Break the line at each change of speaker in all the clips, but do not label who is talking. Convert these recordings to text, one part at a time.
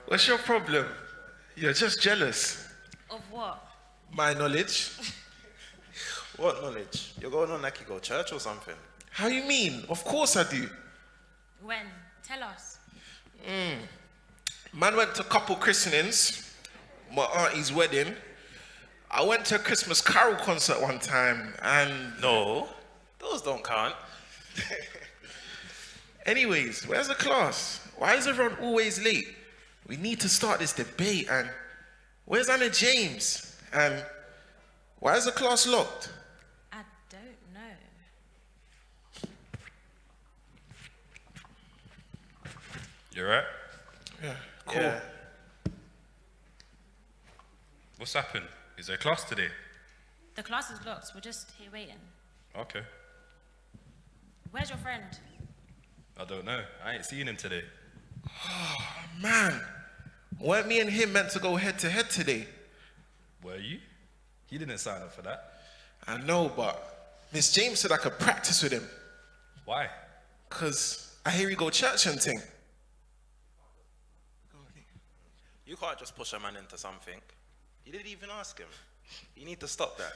What's your problem? You're just jealous.
Of what?
My knowledge.
What knowledge? You're going on like you go to church or something?
How you mean? Of course I do.
When? Tell us.
Man went to a couple christenings, my auntie's wedding. I went to a Christmas Carol concert one time and...
No, those don't count.
Anyways, where's the class? Why is everyone always late? We need to start this debate. And where's Anna James? And why is the class locked?
I don't know.
You right?
Yeah, cool.
Yeah.
What's happened? Is there class today?
The class is locked. We're just here waiting.
Okay.
Where's your friend?
I don't know. I ain't seen him today.
Man, weren't me and him meant to go head to head today?
Were you? He didn't sign up for that.
I know, but Miss James said I could practice with him.
Why?
Cause I hear he go church and thing.
You can't just push a man into something. You didn't even ask him. You need to stop that.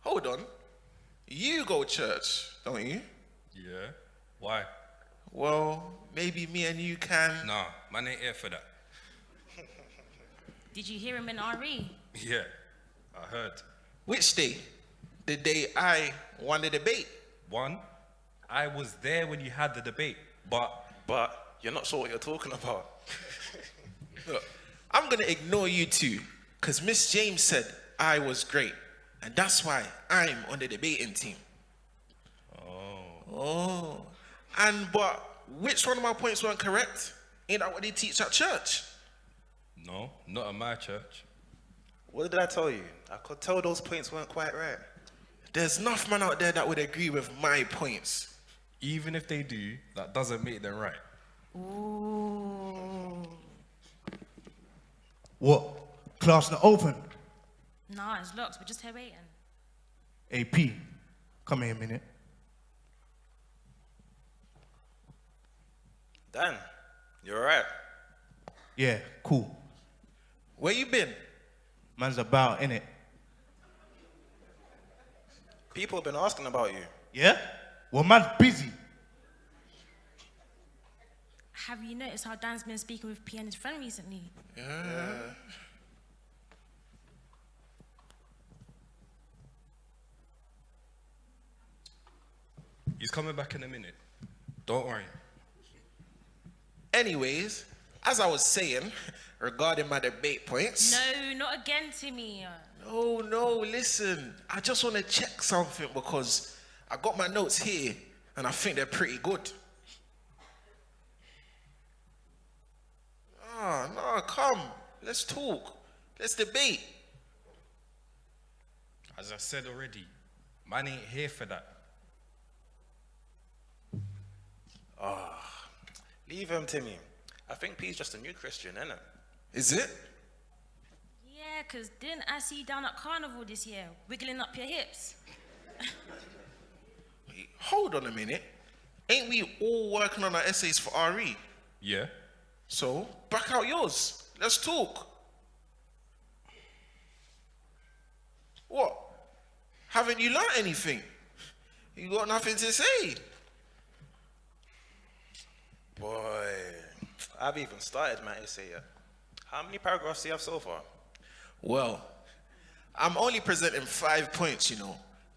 Hold on. You go church, don't you?
Yeah. Why?
Well, maybe me and you can...
Nah, man ain't here for that.
Did you hear him in RE?
Yeah, I heard.
Which day? The day I won the debate.
One, I was there when you had the debate,
But you're not sure what you're talking about.
Look, I'm gonna ignore you two, because Miss James said I was great. And that's why I'm on the debating team. Oh. But which one of my points weren't correct? Ain't that what they teach at church?
no, not at my church.
What did I tell you? I could tell those points weren't quite right.
There's enough man out there that would agree with my points.
Even if they do, that doesn't make them right.
Ooh.
What? Class not open?
Nah, it's locked. We're just here waiting.
AP, come here a minute.
Dan, you're right.
Yeah, cool.
Where you been?
Man's about, innit?
People have been asking about you.
Yeah? Well, man's busy.
Have you noticed how Dan's been speaking with P and his friend recently?
Yeah.
He's coming back in a minute. Don't worry.
Anyways, as I was saying, regarding my debate points...
No, not again, Timmy.
No, listen. I just want to check something because I got my notes here and I think they're pretty good. No, come. Let's talk. Let's debate.
As I said already, man ain't here for that.
Leave him, Timmy. I think P's just a new Christian, innit?
Is it?
Yeah, because didn't I see you down at Carnival this year, wiggling up your hips?
Wait, hold on a minute. Ain't we all working on our essays for RE?
Yeah?
So, back out yours. Let's talk. What? Haven't you learnt anything? You got nothing to say?
Boy, I haven't even started my essay yet. How many paragraphs do you have so far?
Well, I'm only presenting 5 points, you know.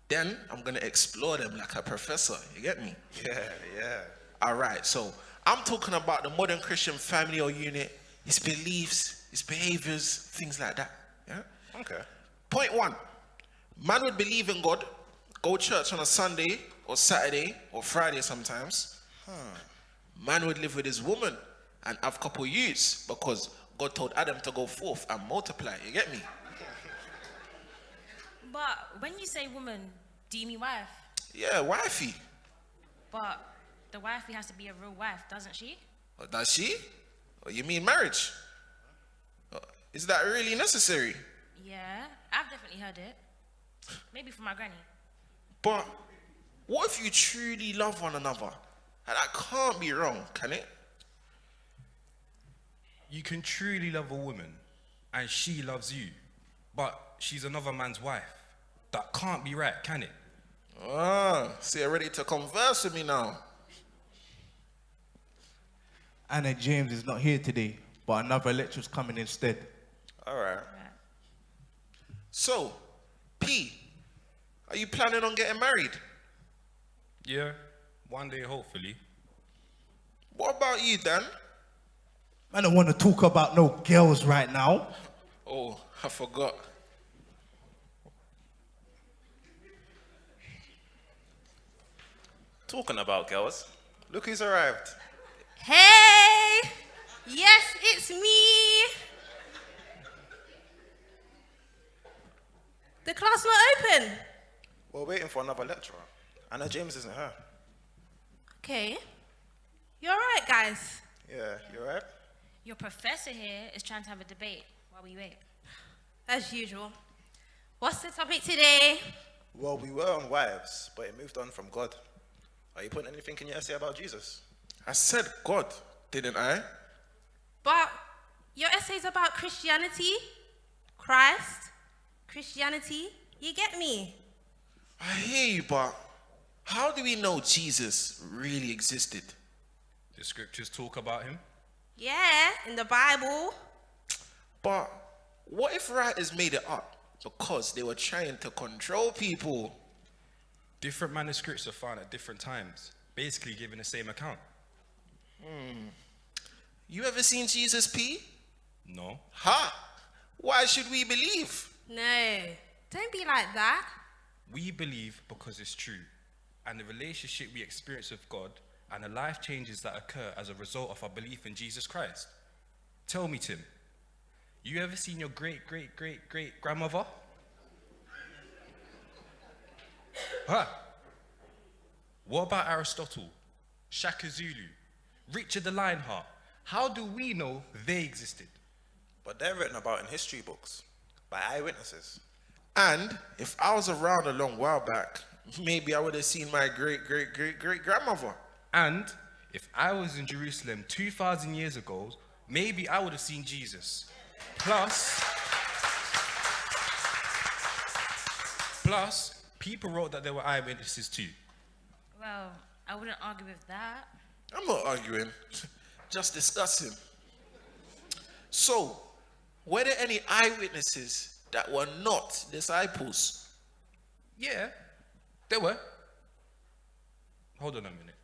Then I'm going to explore them like a professor. You get me?
Yeah.
All right, so I'm talking about the modern Christian family or unit, its beliefs, its behaviors, things like that. Yeah?
Okay.
Point 1. Man would believe in God, go church on a Sunday or Saturday or Friday sometimes. Man would live with his woman and have couple youths because God told Adam to go forth and multiply. You get me?
But when you say woman, do you mean wife?
Yeah, wifey.
But the wifey has to be a real wife, doesn't she?
Oh, does she? Or you mean marriage? Is that really necessary?
Yeah, I've definitely heard it. Maybe from my granny.
But what if you truly love one another? And that can't be wrong, can it?
You can truly love a woman and she loves you, but she's another man's wife. That can't be right, can it?
Ah, so you're ready to converse with me now?
Anna James is not here today, but another lecture's coming instead.
All right.
So, P, are you planning on getting married?
Yeah, one day hopefully.
What about you, Dan?
I don't want to talk about no girls right now.
Oh, I forgot.
Talking about girls, look who's arrived.
Hey! Yes, it's me. The class not open.
We're waiting for another lecturer. Anna James isn't her.
Okay. You alright, guys?
Yeah, you alright?
Your professor here is trying to have a debate while we wait.
As usual. What's the topic today?
Well, we were on wives, but it moved on from God. Are you putting anything in your essay about Jesus?
I said God, didn't I?
But your essay's about Christianity, Christ, Christianity. You get me?
I hear you, but how do we know Jesus really existed?
The scriptures talk about him.
Yeah, in the Bible.
But what if writers made it up because they were trying to control people?
Different manuscripts are found at different times, basically giving the same account.
You ever seen Jesus, P?
No.
Ha! Why should we believe?
No, don't be like that.
We believe because it's true, and the relationship we experience with God and the life changes that occur as a result of our belief in Jesus Christ. Tell me, Tim, you ever seen your great-great-great-great-grandmother? Huh? What about Aristotle, Shaka Zulu, Richard the Lionheart? How do we know they existed?
But they're written about in history books by eyewitnesses.
And if I was around a long while back, maybe I would have seen my great-great-great-great-grandmother.
And if I was in Jerusalem 2,000 years ago, maybe I would have seen Jesus. Plus, people wrote that there were eyewitnesses too.
Well, I wouldn't argue with that.
I'm not arguing, just discussing. So, were there any eyewitnesses that were not disciples?
Yeah, there were. Hold on a minute.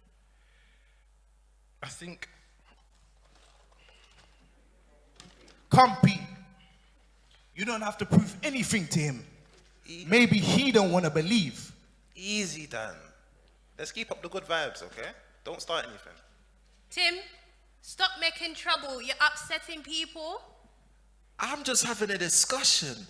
I think
Come, Pete. You don't have to prove anything to him. Maybe he don't want to believe.
Easy, Dan. Let's keep up the good vibes, okay? Don't start anything.
Tim, stop making trouble. You're upsetting people.
I'm just having a discussion.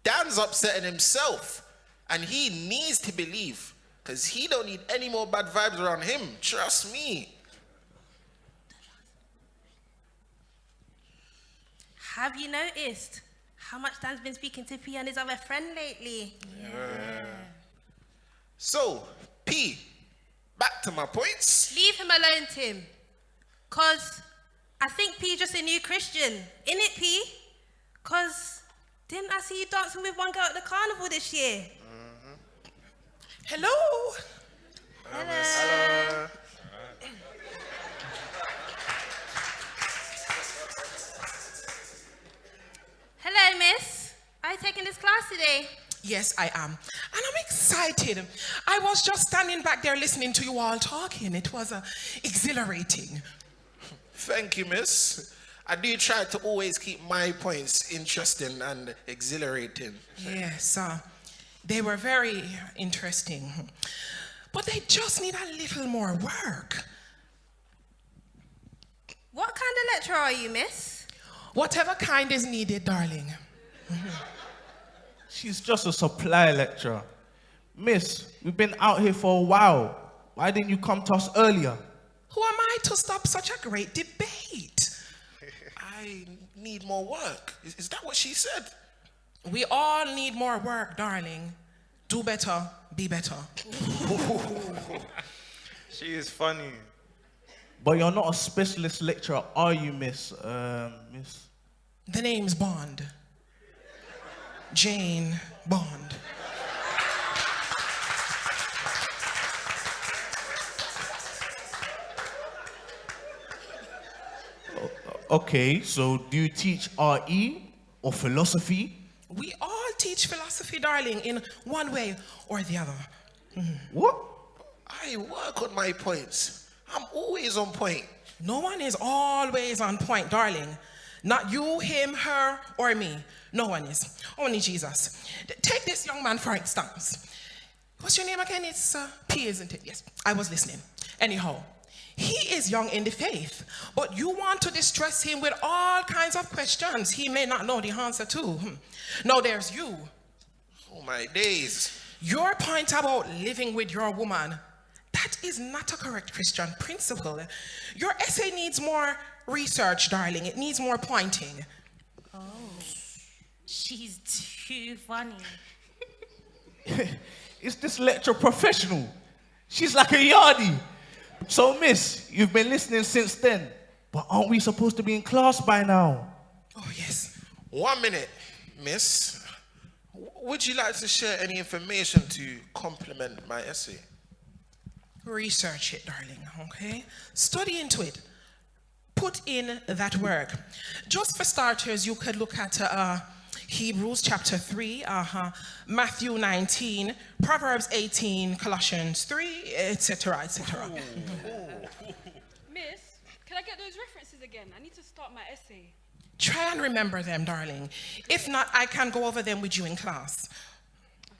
Dan's upsetting himself, and he needs to believe, because he don't need any more bad vibes around him. Trust me.
Have you noticed how much Dan's been speaking to P and his other friend lately?
So, P, back to my points.
Leave him alone, Tim. Cause I think P's just a new Christian. Innit, P? Cause didn't I see you dancing with one girl at the carnival this year?
Hello.
Hello. Hello, miss. Are you taking this class today?
Yes, I am. And I'm excited. I was just standing back there listening to you all talking. It was exhilarating.
Thank you, miss. I do try to always keep my points interesting and exhilarating.
Yes, they were very interesting. But they just need a little more work.
What kind of lecturer are you, miss?
Whatever kind is needed, darling.
She's just a supply lecturer. Miss, we've been out here for a while. Why didn't you come to us earlier?
Who am I to stop such a great debate?
I need more work. Is that what she said?
We all need more work, darling. Do better, be better.
She is funny.
But you're not a specialist lecturer, are you, Miss? Miss?
The name's Bond. Jane Bond.
Okay, so do you teach RE or philosophy?
We all teach philosophy, darling, in one way or the other.
What?
I work on my points. I'm always on point.
No one is always on point, darling. Not you, him, her, or me. No one is. Only Jesus. Take this young man, for instance. What's your name again? It's P, isn't it? Yes, I was listening. Anyhow, he is young in the faith, but you want to distress him with all kinds of questions he may not know the answer to. Now there's you.
Oh, my days.
Your point about living with your woman, that is not a correct Christian principle. Your essay needs more research, darling. It needs more pointing.
Oh, she's too funny.
Is this lecturer professional? She's like a yardie. So, miss, you've been listening since then, but aren't we supposed to be in class by now?
Oh, yes.
1 minute, miss. Would you like to share any information to complement my essay?
Research it, darling, okay? Study into it. Put in that work. Just for starters, you could look at Hebrews chapter 3, Matthew 19, Proverbs 18, Colossians 3, etc., etc.
Miss, can I get those references again? I need to start my essay.
Try and remember them, darling. If not, I can go over them with you in class.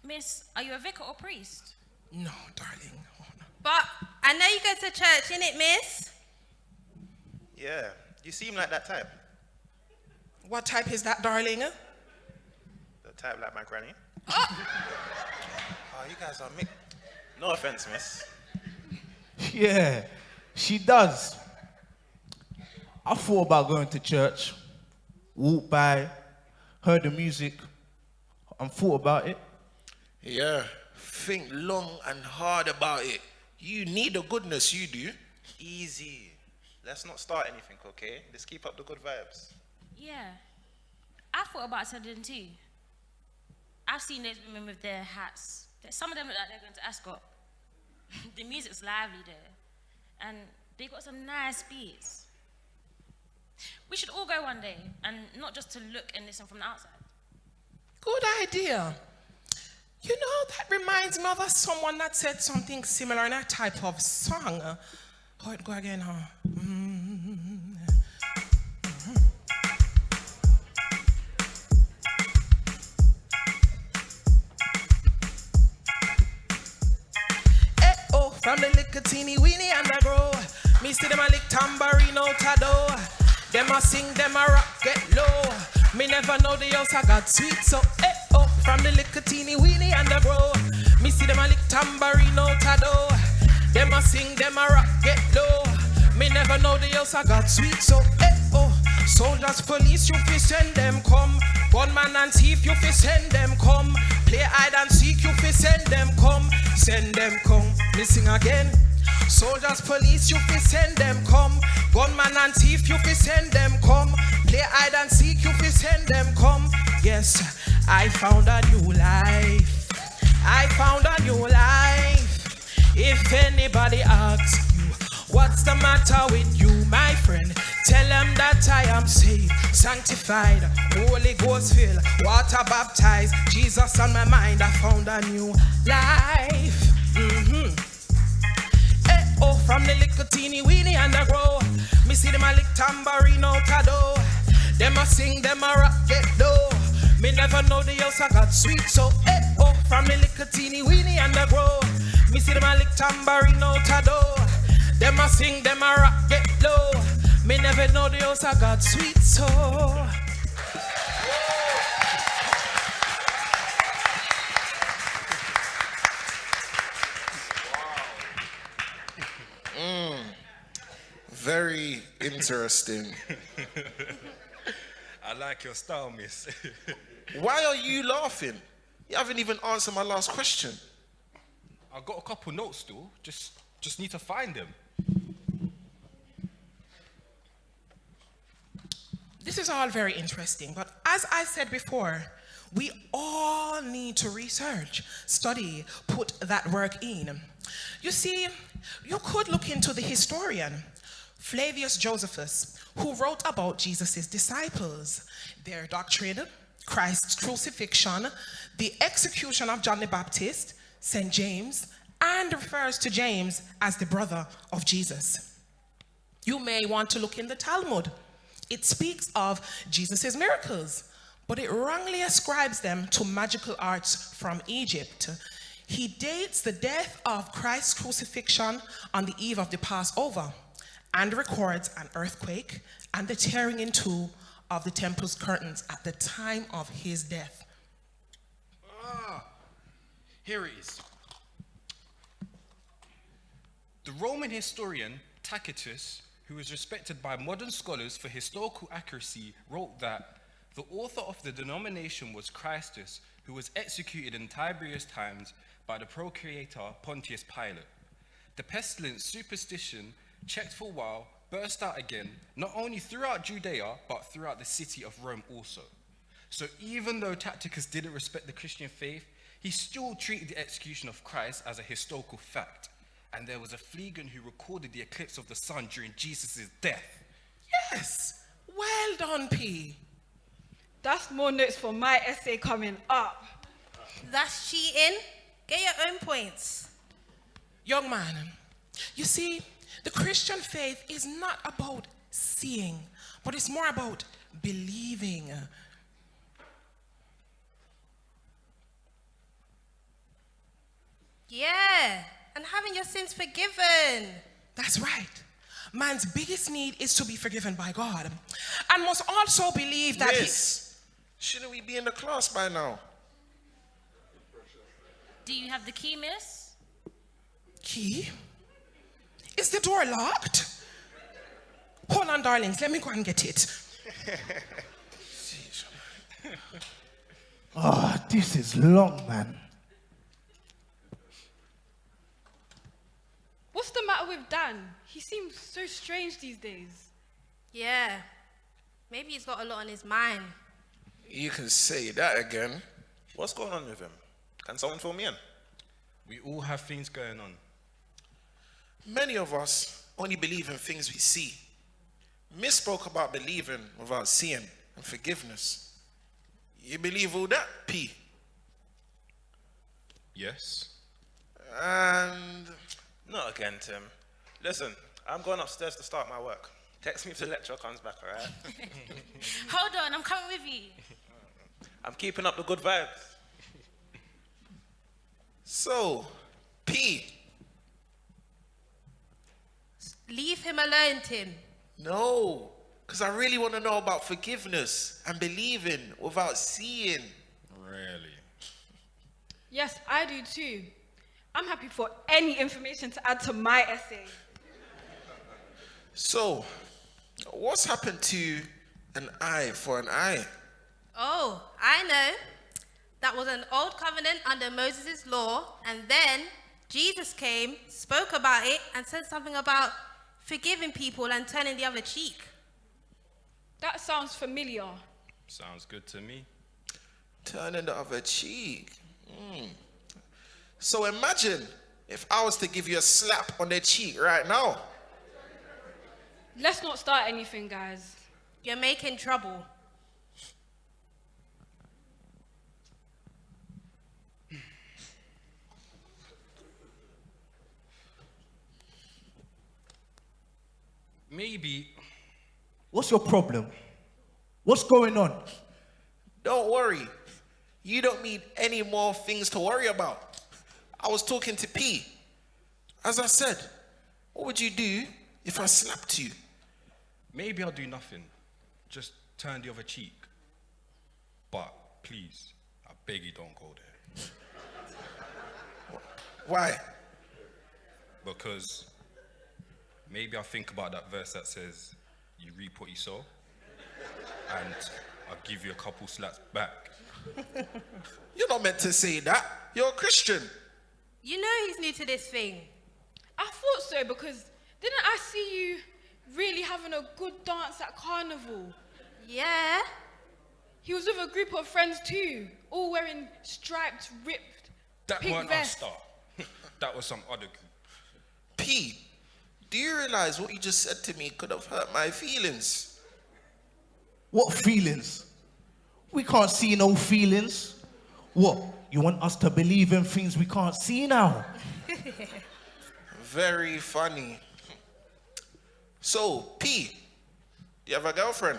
Miss, are you a vicar or priest?
No, darling. Oh, no.
But I know you go to church, innit, miss?
Yeah, you seem like that type.
What type is that, darling?
The type like my granny. Oh, you guys are mixed. No offense, miss.
Yeah, she does. I thought about going to church, walked by, heard the music, and thought about it.
Yeah, think long and hard about it. You need the goodness, you do.
Easy. Let's not start anything, okay? Let's keep up the good vibes.
Yeah. I thought about studying too. I've seen those women with their hats. Some of them look like they're going to Ascot. The music's lively there. And they got some nice beats. We should all go one day, and not just to look and listen from the outside.
Good idea. You know, that reminds me of someone that said something similar in a type of song. How it go again, huh? Oh, from the little teeny weeny and the grow. Me see them a lick tambourine out a door. Them a sing, them a rock, get low. Me never know the house I got sweet, so oh, from the little teeny weeny and the grow. Me see them a lick tambourine out a door. Them a sing, them a rock, get low. Me never know the house I got sweet, so oh. Soldiers, police, you fi send them come. Gunman and thief, you fi send them come. Play hide and seek, you fi send them come. Send them come. Me sing again. Soldiers, police, you fi send them come. Gunman and thief, you fi send them come. Play hide and seek, you fi send them come. Yes, I found a new life. I found a new life. If anybody asks you, what's the matter with you, my friend? Tell them that I am saved, sanctified, Holy Ghost filled, water baptized, Jesus on my mind, I found a new life. Oh, from the little teeny weeny and the grow. Me see them a lick tambourine out a door. Them a sing, them a rock, get low. Me never know the house I got sweet, so oh, from the little teeny weeny and the grow. Me see them a lick tambourine out a door. Them a sing, them a rock, get low. Me never know the house I got sweet, so.
Very interesting.
I like your style, miss.
Why are you laughing? You haven't even answered my last question.
I got a couple notes still. Just need to find them.
this is all very interesting, but as I said before, we all need to research, study, put that work in. You see, you could look into the historian, Flavius Josephus, who wrote about Jesus' disciples, their doctrine, Christ's crucifixion, the execution of John the Baptist, St. James, and refers to James as the brother of Jesus. You may want to look in the Talmud. It speaks of Jesus' miracles, but it wrongly ascribes them to magical arts from Egypt. He dates the death of Christ's crucifixion on the eve of the Passover and records an earthquake and the tearing in two of the temple's curtains at the time of his death.
Here it is. The Roman historian Tacitus, who is respected by modern scholars for historical accuracy, wrote that the author of the denomination was Christus, who was executed in Tiberius' times by the procurator Pontius Pilate. The pestilence superstition, checked for a while, burst out again, not only throughout Judea, but throughout the city of Rome also. So even though Tacitus didn't respect the Christian faith, he still treated the execution of Christ as a historical fact. And there was a Phlegon who recorded the eclipse of the sun during Jesus' death.
Yes, well done, P.
That's more notes for my essay coming up.
That's cheating. Get your own points.
Young man, you see, the Christian faith is not about seeing, but it's more about believing.
Yeah, and having your sins forgiven.
That's right. Man's biggest need is to be forgiven by God, and must also believe that
Miss, shouldn't we be in the class by now?
Do you have the key, miss?
Key? Is the door locked? Hold on, darlings, let me go and get it.
Ah, this is long, man.
What's the matter with Dan? He seems so strange these days.
Yeah, maybe he's got a lot on his mind.
You can say that again.
What's going on with him? Can someone fill me in?
We all have things going on.
Many of us only believe in things we see. Miss spoke about believing without seeing and forgiveness. You believe all that, P?
Yes.
And
Not again, Tim. Listen, I'm going upstairs to start my work. Text me if the lecturer comes back, all right?
Hold on, I'm coming with you.
I'm keeping up the good vibes.
so, P,
Leave him alone, Tim.
no, because I really want to know about forgiveness and believing without seeing.
Really?
Yes, I do too. I'm happy for any information to add to my essay.
So, what's happened to an eye for an eye?
Oh, I know. That was an old covenant under Moses' law, and then Jesus came, spoke about it, and said something about forgiving people and turning the other cheek.
That sounds familiar.
Sounds good to me.
Turning the other cheek. So imagine if I was to give you a slap on the cheek right now.
Let's not start anything, guys.
You're making trouble.
Maybe.
What's your problem? What's going on?
Don't worry. You don't need any more things to worry about. I was talking to P. As I said, what would you do if I slapped you?
Maybe I'll do nothing. Just turn the other cheek. But please, I beg you don't go there.
Why?
Because maybe I'll think about that verse that says, you reap what you sow, and I'll give you a couple slaps back.
You're not meant to say that. You're a Christian.
You know he's new to this thing.
I thought so because didn't I see you really having a good dance at carnival?
Yeah.
He was with a group of friends too, all wearing striped, ripped,
That
pink
weren't our
vests.
star. That was some other group.
P, do you realize what you just said to me could have hurt my feelings?
What feelings? We can't see no feelings. What? You want us to believe in things we can't see now?
Very funny. So, P, do you have a girlfriend?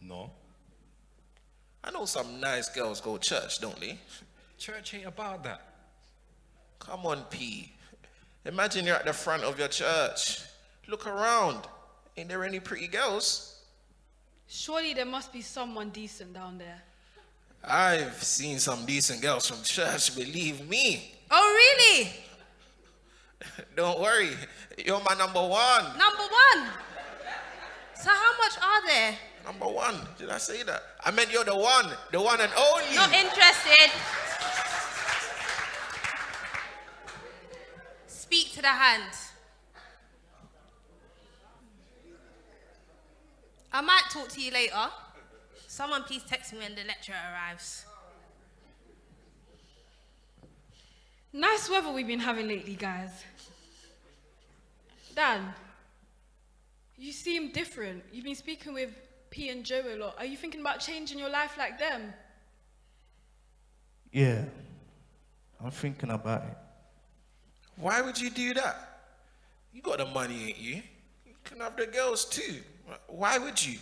No.
I know some nice girls go to church, don't they?
Church ain't about that.
Come on, P. Imagine you're at the front of your church. Look around. Ain't there any pretty girls?
Surely there must be someone decent down there.
I've seen some decent girls from church, believe me.
Oh, really?
Don't worry, you're my number one.
Number one. So how much are there?
Number one, did I say that? I meant you're the one and only.
Not interested. Speak to the hand. I might talk to you later. Someone please text me when the lecturer arrives.
Nice weather we've been having lately, guys. Dan, you seem different. You've been speaking with P and Joe a lot. Are you thinking about changing your life like them?
Yeah, I'm thinking about it.
Why would you do that? You got the money, ain't you? You can have the girls too. Why would you?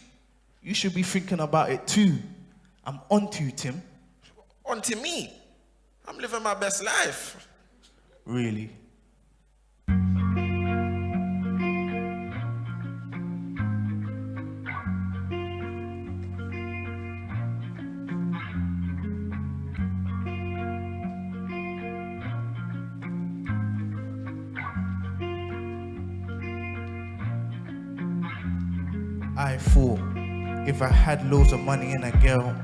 You should be thinking about it too. I'm on to you, Tim.
On to me. I'm living my best life.
Really? I thought if I had loads of money and a girl,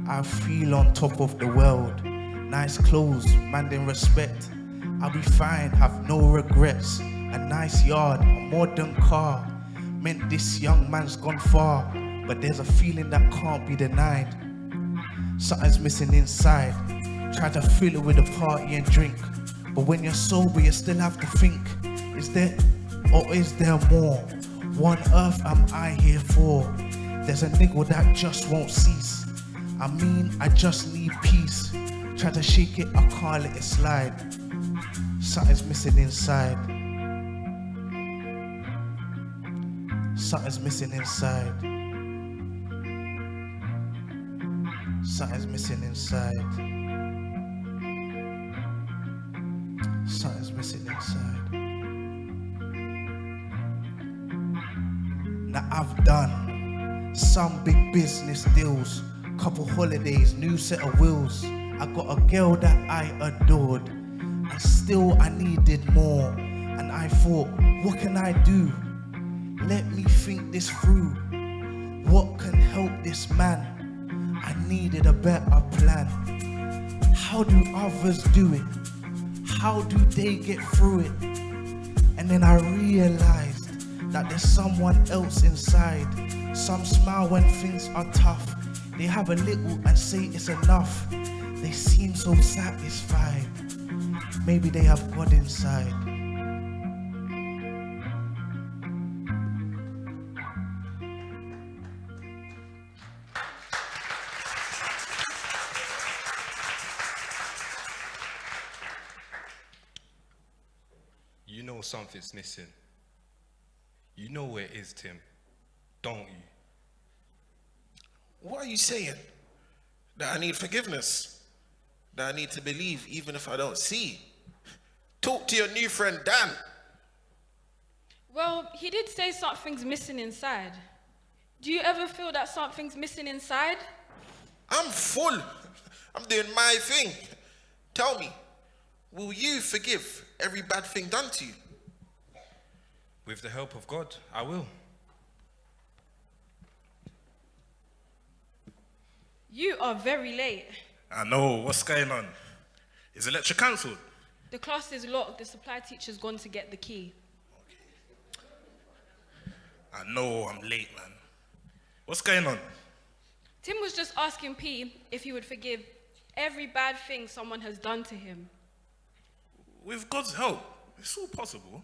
I'd feel on top of the world. Nice clothes, man in respect. I'll be fine, have no regrets. A nice yard, a modern car. Meant this young man's gone far, but there's a feeling that can't be denied. Something's missing inside. Try to fill it with a party and drink, but when you're sober, you still have to think: is there more? What on earth am I here for? There's a niggle that just won't cease. I mean, I just need peace. Try to shake it, I can't let it slide. Something's missing inside. Something's missing inside. Something's missing inside. Something's missing inside. Now I've done some big business deals, couple holidays, new set of wheels. I got a girl that I adored, and still I needed more. And I thought, what can I do? Let me think this through. What can help this man? I needed a better plan. How do others do it? How do they get through it? And then I realized that there's someone else inside. Some smile when things are tough. They have a little and say it's enough. They seem so satisfied. Maybe they have God inside.
You know something's missing. You know where it is, Tim, don't you?
What are you saying? That I need forgiveness? That I need to believe even if I don't see? Talk to your new friend, Dan.
Well, he did say something's missing inside. Do you ever feel that something's missing inside?
I'm full. I'm doing my thing. Tell me, will you forgive every bad thing done to you?
With the help of God, I will.
You are very late.
I know, what's going on? Is the lecture cancelled?
The class is locked. The supply teacher's gone to get the key.
I know I'm late, man.
What's going on?
Tim was just asking P if he would forgive every bad thing someone has done to him.
With God's help, it's all possible.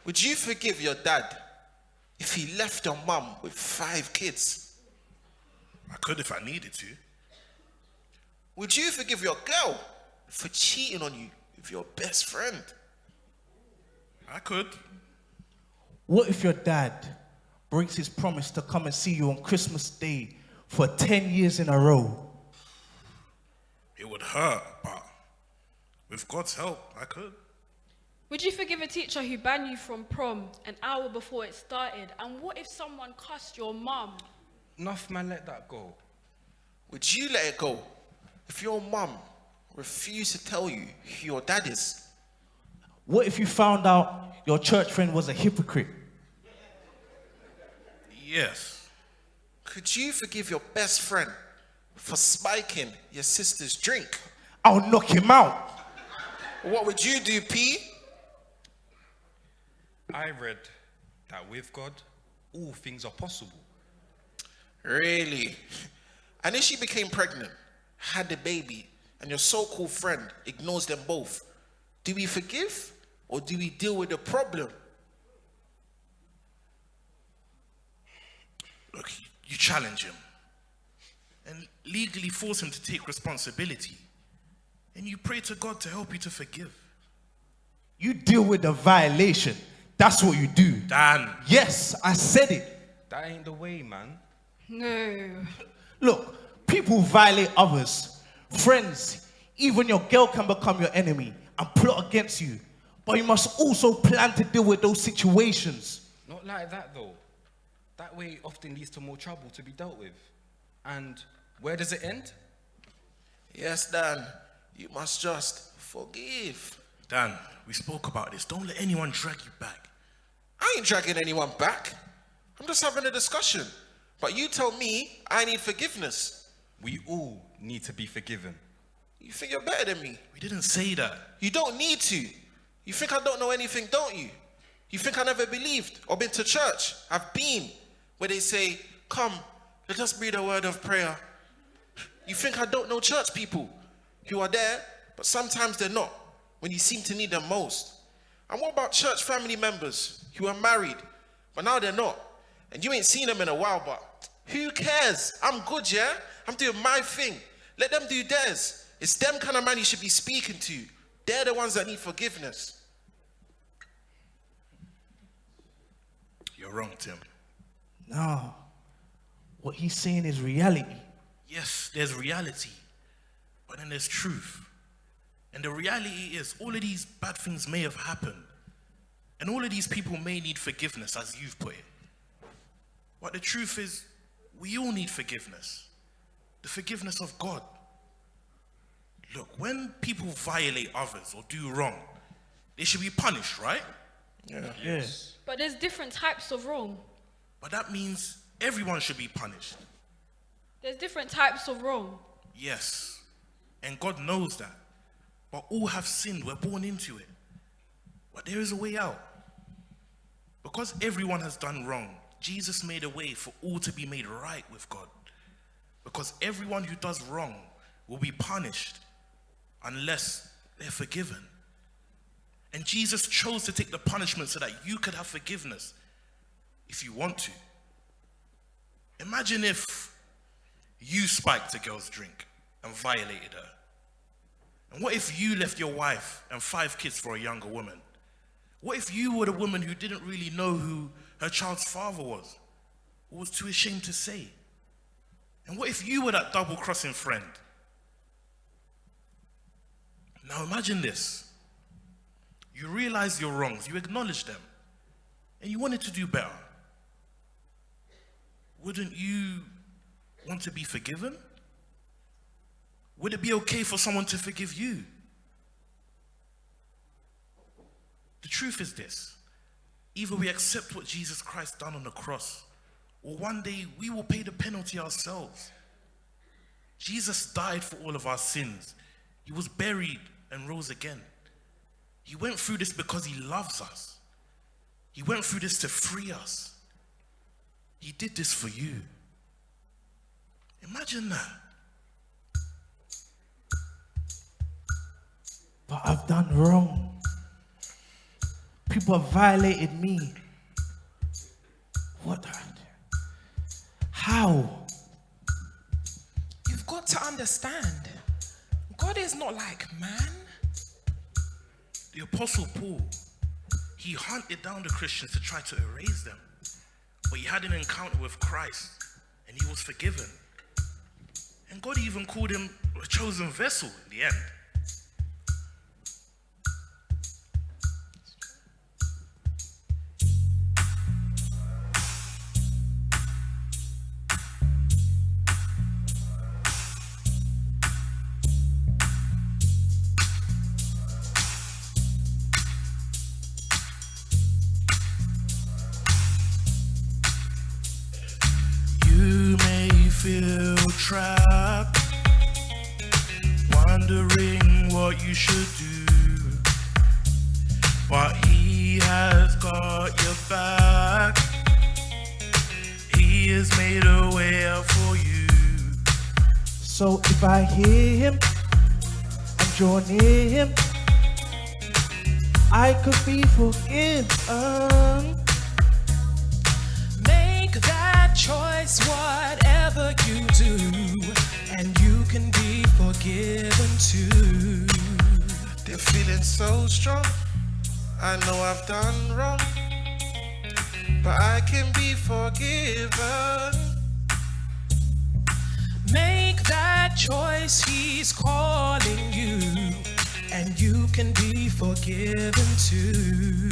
Would you forgive your dad if he left your mum with 5 kids?
I could if I needed to.
Would you forgive your girl for cheating on you with your best friend?
I could.
What if your dad breaks his promise to come and see you on Christmas Day for 10 years in a row?
It would hurt, but with God's help, I could.
Would you forgive a teacher who banned you from prom an hour before it started? And what if someone cussed your mum?
Enough, man, let that go.
Would you let it go if your mum refused to tell you who your dad is?
What if you found out your church friend was a hypocrite?
Yes.
Could you forgive your best friend for spiking your sister's drink?
I'll knock him out.
What would you do, P?
I read that with God, all things are possible.
Really? And if she became pregnant, had a baby, and your so-called friend ignores them both, do we forgive or do we deal with the problem?
Look, you challenge him and legally force him to take responsibility. And you pray to God to help you to forgive.
You deal with the violation. That's what you do.
Dan.
Yes, I said it.
That ain't the way, man.
No.
Look, people violate others. Friends, even your girl can become your enemy and plot against you. But you must also plan to deal with those situations.
Not like that, though. That way often leads to more trouble to be dealt with. And where does it end?
Yes, Dan, you must just forgive.
Dan, we spoke about this. Don't let anyone drag you back.
I ain't dragging anyone back. I'm just having a discussion. But you tell me I need forgiveness.
We all need to be forgiven.
You think you're better than me?
We didn't say that.
You don't need to. You think I don't know anything, don't you? You think I never believed or been to church? I've been where they say, come, let us breathe a word of prayer. You think I don't know church people who are there, but sometimes they're not when you seem to need them most? And what about church family members who are married, but now they're not? And you ain't seen them in a while, but who cares? I'm good, yeah? I'm doing my thing. Let them do theirs. It's them kind of man you should be speaking to. They're the ones that need forgiveness.
You're wrong, Tim.
No. What he's saying is reality.
Yes, there's reality, but then there's truth. And the reality is all of these bad things may have happened. And all of these people may need forgiveness, as you've put it. But the truth is, we all need forgiveness. The forgiveness of God. Look, when people violate others or do wrong, they should be punished, right?
Yeah.
Yes.
But there's different types of wrong.
But that means everyone should be punished.
There's different types of wrong.
Yes. And God knows that. But all have sinned. We're born into it. But there is a way out. Because everyone has done wrong, Jesus made a way for all to be made right with God. Because everyone who does wrong will be punished unless they're forgiven. And Jesus chose to take the punishment so that you could have forgiveness if you want to. Imagine if you spiked a girl's drink and violated her. And what if you left your wife and 5 kids for a younger woman? What if you were the woman who didn't really know who her child's father was, or was too ashamed to say? And what if you were that double-crossing friend? Now imagine this. You realize your wrongs, you acknowledge them, and you wanted to do better. Wouldn't you want to be forgiven? Would it be okay for someone to forgive you? The truth is this. Either we accept what Jesus Christ done on the cross, or one day we will pay the penalty ourselves. Jesus died for all of our sins. He was buried and rose again. He went through this because he loves us. He went through this to free us. He did this for you. Imagine that.
But I've done wrong. People have violated me. What? How?
You've got to understand, God is not like man.
The Apostle Paul, he hunted down the Christians to try to erase them. But he had an encounter with Christ and he was forgiven. And God even called him a chosen vessel in the end. Feel trapped, wondering what you should do, but he has got your back. He has made a way out for you.
So if I hear him and draw near him, I could be forgiven.
Make that choice, whatever you do, and you can be forgiven too.
They're feeling so strong. I know I've done wrong, but I can be forgiven.
Make that choice, he's calling you, and you can be forgiven too.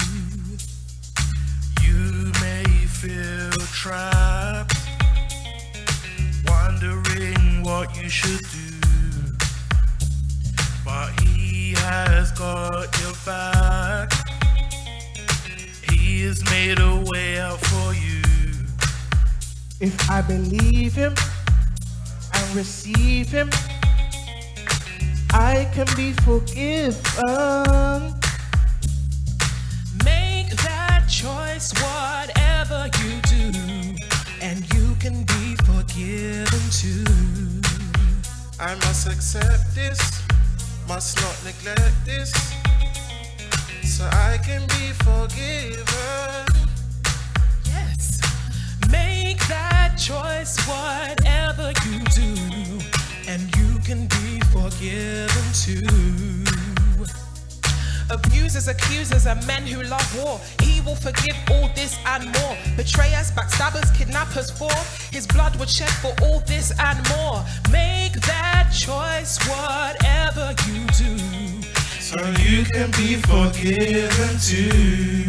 You may feel trapped, wondering what you should do, but he has got your back. He has made a way out for you.
If I believe him and receive him, I can be forgiven.
Make that choice, whatever you do, and you can be forgiven too.
I must accept this, must not neglect this, so I can be forgiven.
Yes. Make that choice, whatever you do, and you can be forgiven too. Abusers, accusers, and men who love war, he will forgive all this and more. Betrayers, backstabbers, kidnappers, for his blood would shed for all this and more. Make that choice, whatever you do,
So you can be forgiven too.